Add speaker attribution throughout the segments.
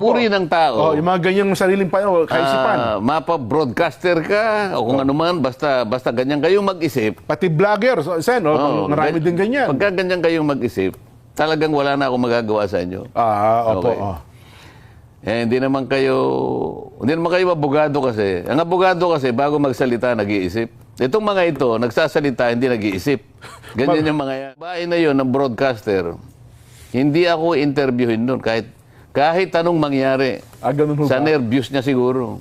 Speaker 1: Puri ng tao.
Speaker 2: Yung mga ganyang sariling kaisipan.
Speaker 1: Mapa-broadcaster ka o kung ano man, basta ganyan kayong mag-isip.
Speaker 2: Pati vlogger, Sen, marami din ganyan.
Speaker 1: Pagka ganyan kayong mag-isip, talagang wala na akong magagawa sa inyo.
Speaker 2: Opo.
Speaker 1: Okay. Hindi naman kayo abogado kasi. Ang abogado kasi, bago magsalita, nag-iisip. Itong mga ito, nagsasalita, hindi nag-iisip. Ganyan yung mga yan. Bahay na yun ng broadcaster, hindi ako interviewin nun kahit anong mangyari.
Speaker 2: Ganun ho
Speaker 1: sa
Speaker 2: ba?
Speaker 1: nervyos niya siguro.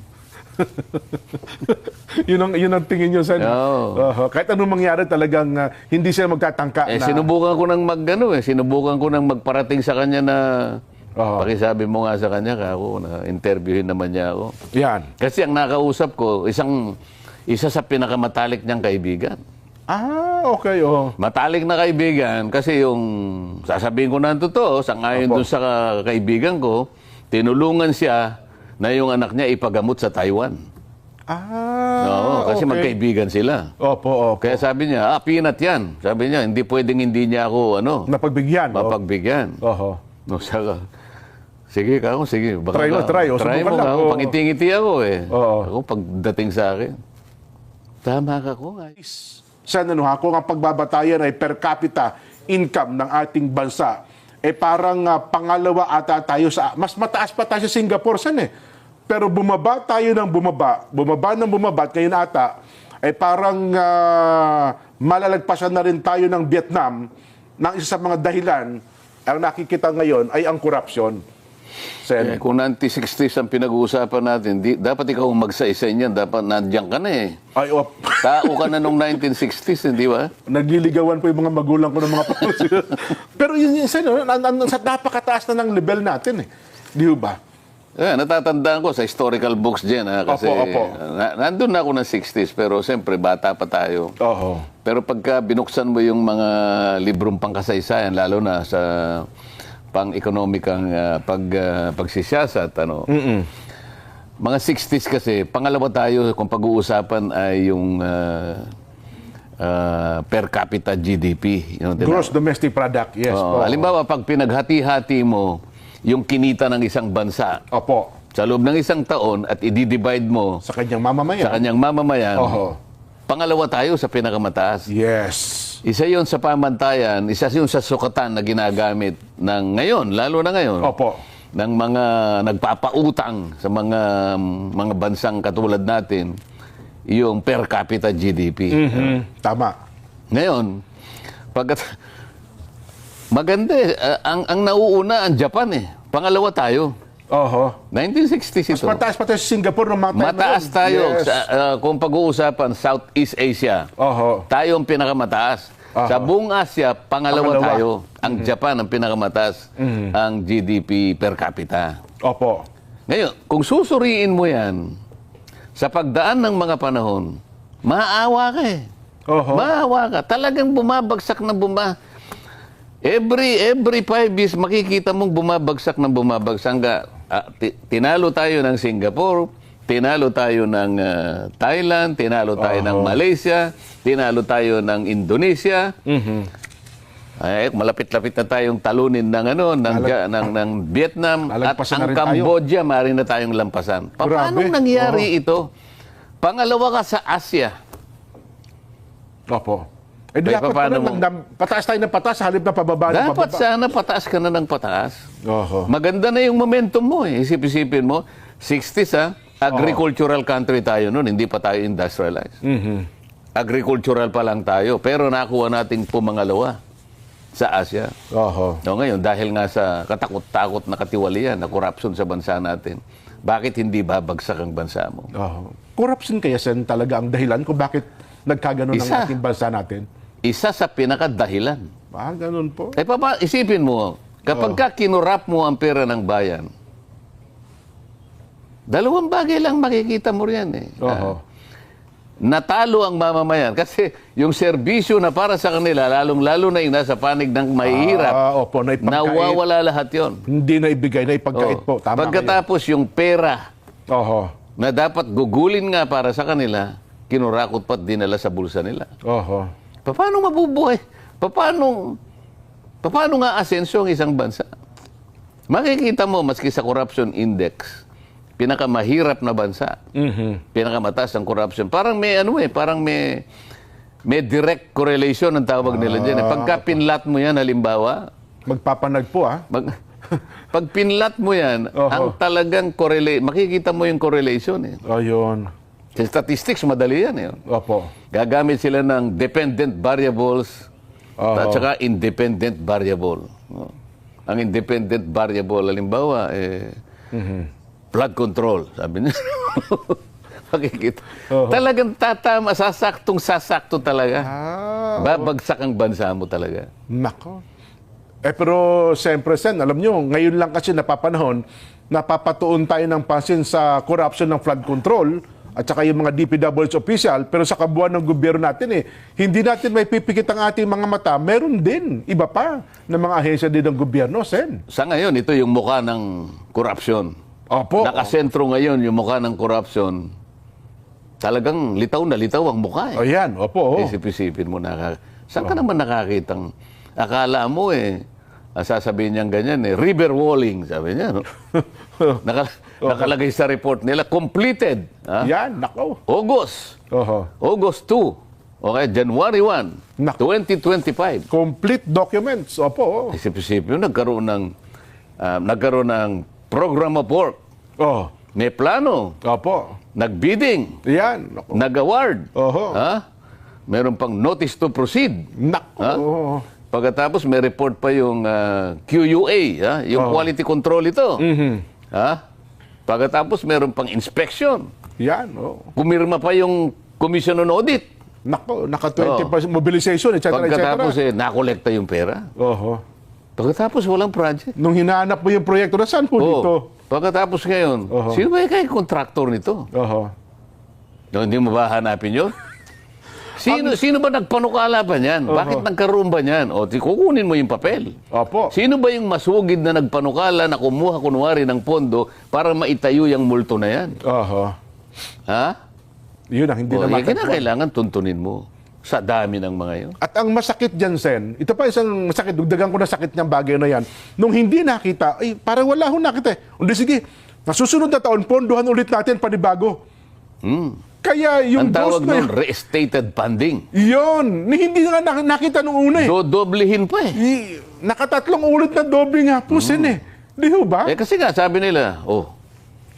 Speaker 2: yun ang tingin nyo, Sen. Kahit anong mangyari talagang hindi sila magtatangka na...
Speaker 1: Sinubukan ko nang magparating sa kanya na pakisabi mo nga sa kanya ako na interviewin naman niya ako.
Speaker 2: Yan.
Speaker 1: Kasi ang nakausap ko, isa sa pinakamatalik niyang kaibigan.
Speaker 2: Okay.
Speaker 1: Matalik na kaibigan kasi yung sasabihin ko na ang totoo, sangayon doon sa kaibigan ko, tinulungan siya na yung anak niya ipagamot sa Taiwan. Kasi magkaibigan sila.
Speaker 2: Opo.
Speaker 1: Kaya sabi niya, peanut yan. Sabi niya, hindi pwedeng hindi niya ako
Speaker 2: Napagbigyan.
Speaker 1: mapagbigyan. Saka, sige.
Speaker 2: Try mo.
Speaker 1: Try mo ka. Pangiti-ngiti ako eh.
Speaker 2: Oo.
Speaker 1: Ako pagdating sa akin, tama ka ko nga.
Speaker 2: Sen, kung ang pagbabatayan ay per capita income ng ating bansa, parang pangalawa ata tayo mas mataas pa tayo sa Singapore, Sen, Pero bumaba tayo ng bumaba at ngayon ata, parang malalagpasan na rin tayo ng Vietnam na isa sa mga dahilan ang nakikita ngayon ay ang korupsyon. Sen.
Speaker 1: Kung 1960s ang pinag-uusapan natin, dapat ikaw magsa-isa niyan, dapat nandiyan ka na Tao ka na nung 1960s, hindi ba?
Speaker 2: Nagliligawan po yung mga magulang ko ng mga Pero yun, Sen, sa napakataas na ng level natin, Di ba?
Speaker 1: Natatandaan ko sa historical books dyan, kasi
Speaker 2: Opo.
Speaker 1: nandun na ako ng 60s, pero siyempre bata pa tayo. Pero pagka binuksan mo yung mga librong pangkasaysayan, lalo na sa pang-ekonomikang pagsisiyasat, mga 60s kasi, pangalawa tayo kung pag-uusapan ay yung per capita GDP.
Speaker 2: Gross Domestic Product, yes.
Speaker 1: Halimbawa, pag pinaghati-hati mo yung kinita ng isang bansa sa loob ng isang taon at i-divide mo
Speaker 2: sa kanyang mamamayan,
Speaker 1: pangalawa tayo sa pinakamataas.
Speaker 2: Yes.
Speaker 1: Isa yon sa pamantayan, isa yon sa sukatan na ginagamit ng ngayon, lalo na ngayon, ng mga nagpapautang sa mga bansang katulad natin, yung per capita GDP.
Speaker 2: Tama.
Speaker 1: Ngayon, maganda ang nauuna ang Japan Pangalawa tayo. 1960s ito.
Speaker 2: Mas mataas pa tayo sa Singapore ng mga time
Speaker 1: mataas
Speaker 2: na
Speaker 1: tayo.
Speaker 2: Yes.
Speaker 1: Kung pag-uusapan, Southeast Asia, tayo ang pinakamataas. Sa buong Asia, pangalawa tayo. Ang Japan ang pinakamataas ang GDP per capita. Ngayon, kung susuriin mo yan, sa pagdaan ng mga panahon, maawa ka Maawa ka. Talagang bumabagsak na Every 5 years, makikita mong bumabagsak. Tinalo tayo ng Singapore, tinalo tayo ng Thailand, tinalo tayo ng Malaysia, tinalo tayo ng Indonesia. Malapit-lapit na tayong talunin ng Vietnam at ang Cambodia, maaari na tayong lampasan. Paano nangyari ito? Pangalawa ka sa Asia.
Speaker 2: Dapat pataas tayo ng pataas, halip na pababa.
Speaker 1: Dapat sana pataas ka na ng pataas. Maganda na yung momentum mo. Isip-isipin mo, 60s agricultural country tayo noon, hindi pa tayo industrialized. Agricultural pa lang tayo, pero nakuha nating pumangalawa sa Asia. Ngayon, dahil nga sa katakot-takot na katiwalian, na corruption sa bansa natin, bakit hindi babagsak ang bansa mo?
Speaker 2: Corruption kaya, Sen, talaga ang dahilan kung bakit nagkaganon ang ating bansa natin?
Speaker 1: Isa sa pinakadahilan.
Speaker 2: Ganun po.
Speaker 1: Isipin mo, kapag kinurap mo ang pera ng bayan, dalawang bagay lang makikita mo riyan natalo ang mamamayan. Kasi yung serbisyo na para sa kanila, lalong-lalo na yung nasa panig ng mahihirap, nawawala lahat yon.
Speaker 2: Hindi na ibigay, na ipagkait po. Tama
Speaker 1: pagkatapos yung pera na dapat gugulin nga para sa kanila, kinurakot pa't dinala sa bulsa nila. Paano mabubuhay? Paano nga asenso ang isang bansa? Makikita mo, maski sa corruption index, pinakamahirap na bansa, pinakamataas ang corruption. Parang may may direct correlation ang tawag nila dyan. Pagka pinlat mo yan, halimbawa,
Speaker 2: Magpapanagpo,
Speaker 1: pag pinlat mo yan, ang talagang makikita mo yung correlation.
Speaker 2: Ayun.
Speaker 1: Sa statistics, madali yan.
Speaker 2: Opo.
Speaker 1: Gagamit sila ng dependent variables at saka independent variable. Ang independent variable, halimbawa, flood control, sabi niya. Makikita. Talagang tatama, sasakto talaga. Babagsak ang bansa mo talaga.
Speaker 2: Nako. Pero siyempre, Sen, alam nyo, ngayon lang kasi napapanahon, napapatuon tayo ng pansin sa corruption ng flood control at saka yung mga DPWH official, pero sa kabuuan ng gobyerno natin, hindi natin may pipikit ang ating mga mata. Meron din, iba pa, ng mga ahensya din ng gobyerno, Sen.
Speaker 1: Sa ngayon, ito yung mukha ng corruption.
Speaker 2: Opo.
Speaker 1: Nakasentro ngayon yung mukha ng corruption. Talagang litaw na litaw ang mukha.
Speaker 2: Ayan, opo.
Speaker 1: Isip-isipin mo saan ka naman nakakitang, akala mo sasabihin niyang ganyan river walling, sabi niya, no? Nakalagay sa report nila, completed.
Speaker 2: Yan, nako.
Speaker 1: August 2, okay, January 1,
Speaker 2: Nako.
Speaker 1: 2025.
Speaker 2: Complete documents, opo.
Speaker 1: Isip-isipin mo, nagkaroon ng program of work. May plano.
Speaker 2: Opo.
Speaker 1: Nag-bidding.
Speaker 2: Yan, nako.
Speaker 1: Nag-award.
Speaker 2: Oho.
Speaker 1: Meron pang notice to proceed.
Speaker 2: Nako.
Speaker 1: Pagkatapos may report pa yung QUA, yung quality control ito. Pagkatapos meron pang inspection.
Speaker 2: Yan,
Speaker 1: Pumirma pa yung Commission on Audit.
Speaker 2: Nako, naka 20% mobilization, etc.
Speaker 1: Pagkatapos nakolekta yung pera. Pagkatapos walang project.
Speaker 2: Nung hinahanap mo yung proyekto, na saan po dito?
Speaker 1: Pagkatapos ngayon, sino ba yung contractor nito? No, hindi mo ba hanapin yun? Sino ba nagpanukala ba niyan? Bakit nagkaroon ba niyan? Kukunin mo yung papel.
Speaker 2: Opo.
Speaker 1: Sino ba yung masugid na nagpanukala na kumuha kunwari ng pondo para maitayo yung multo na yan?
Speaker 2: Yun ang hindi na
Speaker 1: kailangan tuntunin mo sa dami ng mga yun.
Speaker 2: At ang masakit dyan, Sen, ito pa isang masakit, dugdagan ko na sakit niyang bagay na yan. Nung hindi nakita, parang wala akong nakita. Hindi, sige, nasusunod na taon, pondohan ulit natin panibago. Kaya yung
Speaker 1: ang tawag
Speaker 2: ghost na
Speaker 1: nun, restated funding.
Speaker 2: Yun, hindi nga nakita nung una
Speaker 1: Dodoblihin pa
Speaker 2: Nakatatlong ulit na doble nga po, Sen Di ho ba?
Speaker 1: Kasi nga, sabi nila,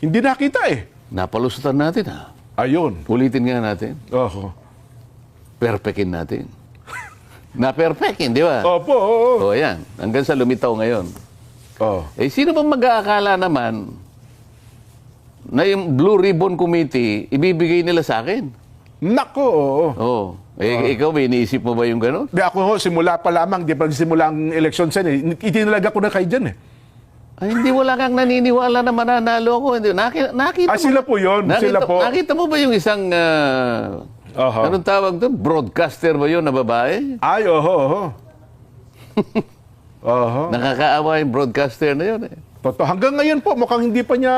Speaker 2: Hindi nakita
Speaker 1: napalusutan natin
Speaker 2: Ayun.
Speaker 1: Ulitin nga natin. Perfectin natin. Na-perfectin, di ba?
Speaker 2: Opo.
Speaker 1: Ayan. Hanggang sa lumitaw ngayon. Sino bang mag-aakala naman na yung Blue Ribbon Committee, ibibigay nila sa akin?
Speaker 2: Nako,
Speaker 1: Ikaw, iniisip mo ba yung gano'n?
Speaker 2: Di ako, simula pa lamang, di pa simula ang election, Sen itinalaga ko na kayo dyan
Speaker 1: Ay, hindi, wala kang naniniwala na mananalo ako. Hindi, nakita mo.
Speaker 2: Sila po yun. Sila po.
Speaker 1: Nakita mo ba yung isang, anong tawag doon? Broadcaster ba yun na babae?
Speaker 2: Ay,
Speaker 1: Nakakaawa yung broadcaster na yun
Speaker 2: Totoo. Hanggang ngayon po, mukhang hindi pa niya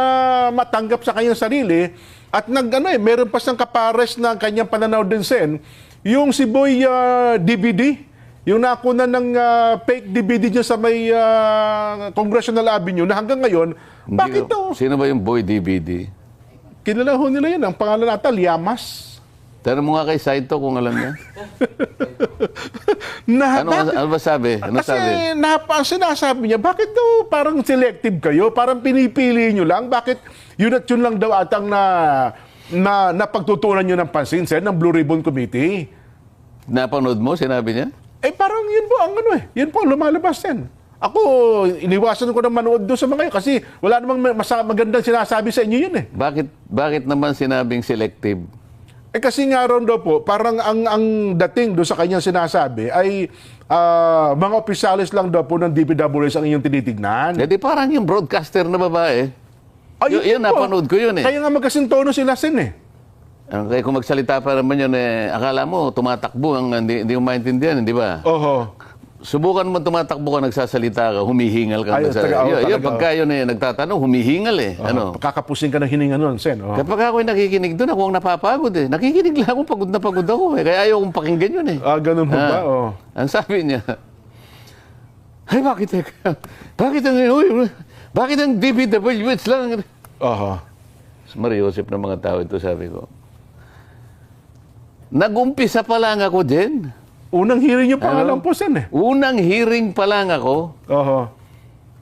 Speaker 2: matanggap sa kanyang sarili. At meron pa siyang kapares na kanyang pananaw din, Sen. Yung si Boy DVD, yung nakuna ng fake DVD niya sa may Congressional Avenue na hanggang ngayon, bakit to?
Speaker 1: Sino ba yung Boy DVD?
Speaker 2: Kilala ho nila yan. Ang pangalan nata, Liamas.
Speaker 1: Tanong mo nga kay Saito kung alam niya. Ano ba sabi?
Speaker 2: Sinasabi niya, bakit daw parang selective kayo? Parang pinipili nyo lang? Bakit yun at yun lang daw atang na pagtutunan nyo ng pansin, Sen, ng Blue Ribbon Committee?
Speaker 1: Napanood mo, sinabi niya?
Speaker 2: Parang yun po ang yun po ang lumalabas, Sen. Ako, iniwasan ko na manood doon sa mga yun kasi wala namang magandang sinasabi sa inyo yun
Speaker 1: Bakit naman sinabing selective?
Speaker 2: Kasi nga ron daw po, parang ang dating doon sa kanyang sinasabi ay mga opisyalis lang daw po ng DPWH ang inyong tinitignan.
Speaker 1: Di parang yung broadcaster na babae. Yun, napanood ko yun
Speaker 2: Kaya nga magkasintono sila, Sen
Speaker 1: Kaya kung magsalita pa naman yun, akala mo tumatakbo, hindi mo maintindihan, di ba? Subukan mo tumatakbo ka, nagsasalita ka, humihingal ka. Pagka yun nagtatanong, humihingal
Speaker 2: Kakapusin ka ng hininga nun, Sen.
Speaker 1: Kapag ako'y nakikinig doon, ako ang napapagod Nakikinig lang ako, pagod na pagod ako Kaya ayaw kong pakinggan yun
Speaker 2: ganun mo ba?
Speaker 1: Ang sabi niya, ay bakit Bakit ang DPWH lang?
Speaker 2: Oho.
Speaker 1: Mariusip ng mga tao ito, sabi ko. Nag-umpisa pa lang ako din.
Speaker 2: Unang hearing niyo pa nga lang po, Sen, eh.
Speaker 1: Unang hearing pa lang ako.
Speaker 2: Oho.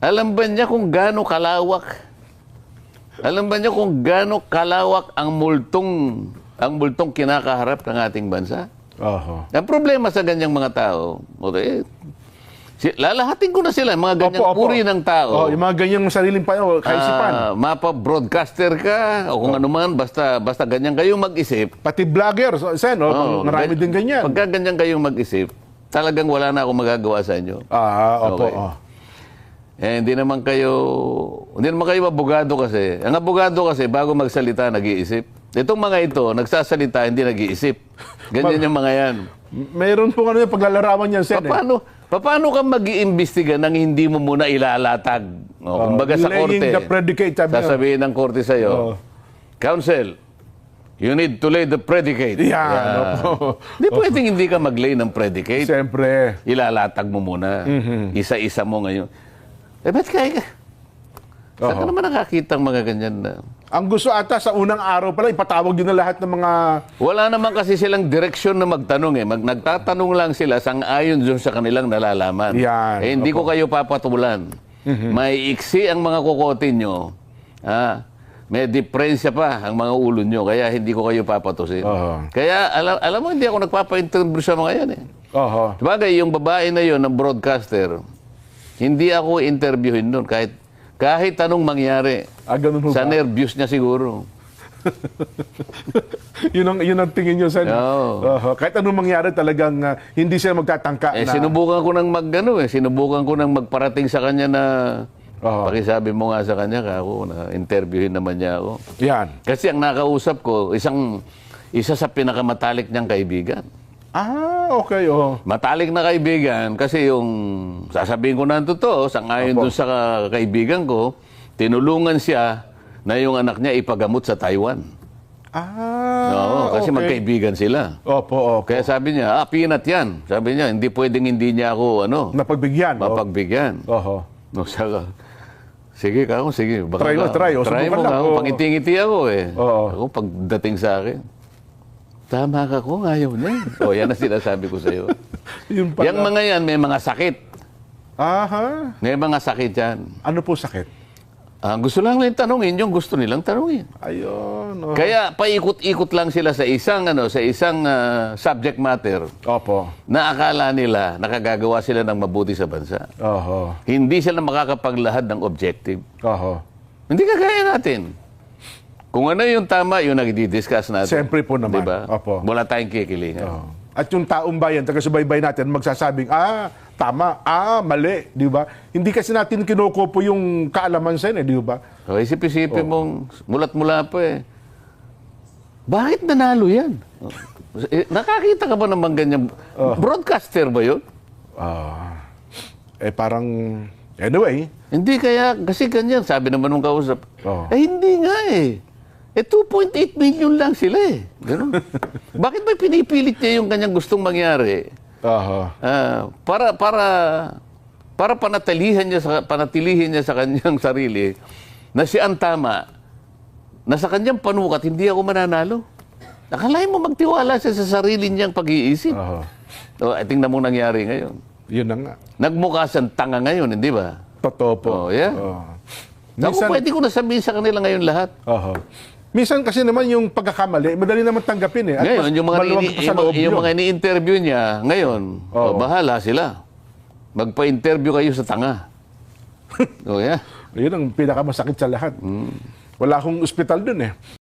Speaker 1: Alam ba niya kung gaano kalawak? Alam ba niya kung gaano kalawak ang multong kinakaharap ng ating bansa?
Speaker 2: Oho.
Speaker 1: Ang problema sa ganyang mga tao, lalahatin ko na sila, mga ganyang uri ng tao.
Speaker 2: Oh, yung mga ganyang sariling kaisipan.
Speaker 1: Mapa-broadcaster ka, o kung ano man, basta ganyan kayong mag-isip.
Speaker 2: Pati vlogger, Sen, marami din ganyan.
Speaker 1: Pagka ganyan kayong mag-isip, talagang wala na akong magagawa sa inyo.
Speaker 2: Opo.
Speaker 1: Okay. Hindi naman kayo abogado kasi. Ang abogado kasi, bago magsalita, nag-iisip. Itong mga ito, nagsasalita, hindi nag-iisip. Ganyan yung mga yan.
Speaker 2: Mayroon po yung paglalarawan yan, Sen.
Speaker 1: Paano ka mag-iimbestiga nang hindi mo muna ilalatag? Kumbaga sa korte,
Speaker 2: laying the predicate,
Speaker 1: sasabihin ng korte sa'yo, Counsel, you need to lay the predicate. Hindi pwedeng hindi ka mag-lay ng predicate.
Speaker 2: Siyempre.
Speaker 1: Ilalatag mo muna. Isa-isa mo ngayon. Ba't kaya ka? Saan ka naman nakakita ang mga ganyan na?
Speaker 2: Ang gusto ata sa unang araw pala, ipatawag yun na lahat ng mga...
Speaker 1: Wala naman kasi silang direksyon na magtanong eh. Nagtatanong lang sila sang-ayon dun sa kanilang nalalaman.
Speaker 2: Yan.
Speaker 1: Hindi ko kayo papatulan. May iksi ang mga kukotin nyo. May diferensya pa ang mga ulo nyo. Kaya hindi ko kayo papatusin. Kaya alam mo, hindi ako nagpapa-interview sa mga yan eh. Sabagay, yung babae na yun, ng broadcaster, hindi ako interviewin doon kahit anong mangyari.
Speaker 2: Ganun
Speaker 1: sa nervyos niya siguro.
Speaker 2: yun ang tingin nyo, Sen. Kahit anong mangyari talagang hindi sila magtatangka na...
Speaker 1: Sinubukan ko nang magparating sa kanya na pakisabi mo nga sa kanya na interviewin naman niya ako.
Speaker 2: Yan.
Speaker 1: Kasi ang nakausap ko, isa sa pinakamatalik niyang kaibigan.
Speaker 2: Okay.
Speaker 1: Matalik na kaibigan kasi yung sasabihin ko na ang totoo, sangayon dun sa kaibigan ko, tinulungan siya na yung anak niya ipagamot sa Taiwan. Kasi magkaibigan sila.
Speaker 2: Opo.
Speaker 1: Kaya sabi niya, peanut yan. Sabi niya, hindi pwedeng hindi niya ako, mapagbigyan. Saka, sige. Baka
Speaker 2: try.
Speaker 1: Try mo
Speaker 2: lang.
Speaker 1: ako. Pangiti-ngiti ako eh. Ako pagdating sa akin, tama ka kung ayaw niya. Yan ang sinasabi ko sa'yo. Yung mga yan, may mga sakit. May mga sakit yan.
Speaker 2: Ano po sakit?
Speaker 1: Gusto lang nilang tanungin yung gusto nilang tanungin.
Speaker 2: Ayun.
Speaker 1: Kaya paikot-ikot lang sila sa isang subject matter.
Speaker 2: Opo.
Speaker 1: Na akala nila nakagagawa sila ng mabuti sa bansa. Hindi sila makakapaglahad ng objective. Hindi kagaya natin. Kung ano yung tama, yung nagdi-discuss natin.
Speaker 2: Siyempre po naman.
Speaker 1: Diba? Wala tayong kikilingan.
Speaker 2: At yung taong bayan, taga-subaybay natin, magsasabing, tama, mali, di ba? Hindi kasi natin kinukupo yung kaalaman sa di ba?
Speaker 1: Isip-isipin mong mulat-mula pa eh. Bakit nanalo yan? Nakakita ka ba naman ganyan? Broadcaster ba yun?
Speaker 2: Parang, anyway.
Speaker 1: Hindi kasi ganyan, sabi naman nung kausap. Hindi nga eh. 2.8 million lang sila eh. Ganun. Bakit ba pinipilit niya yung kanyang gustong mangyari? Para panatilihin niya sa kanyang sarili na siya ang tama, na sa kanyang panukat, hindi ako mananalo. Akalain mo magtiwala siya sa sarili niyang pag-iisip. Tingnan mo nangyari ngayon.
Speaker 2: Yun na nga.
Speaker 1: Nagmukha siyang tanga ngayon, hindi ba?
Speaker 2: Totoo po.
Speaker 1: Ako pwede ko na sabihin sa kanila ngayon lahat.
Speaker 2: Minsan kasi naman yung pagkakamali, madali naman tanggapin eh. At
Speaker 1: ngayon, yung mga ini-interview niya, ngayon, bahala sila. Magpa-interview kayo sa tanga.
Speaker 2: Yun ang pinakamasakit sa lahat. Wala akong ospital dun eh.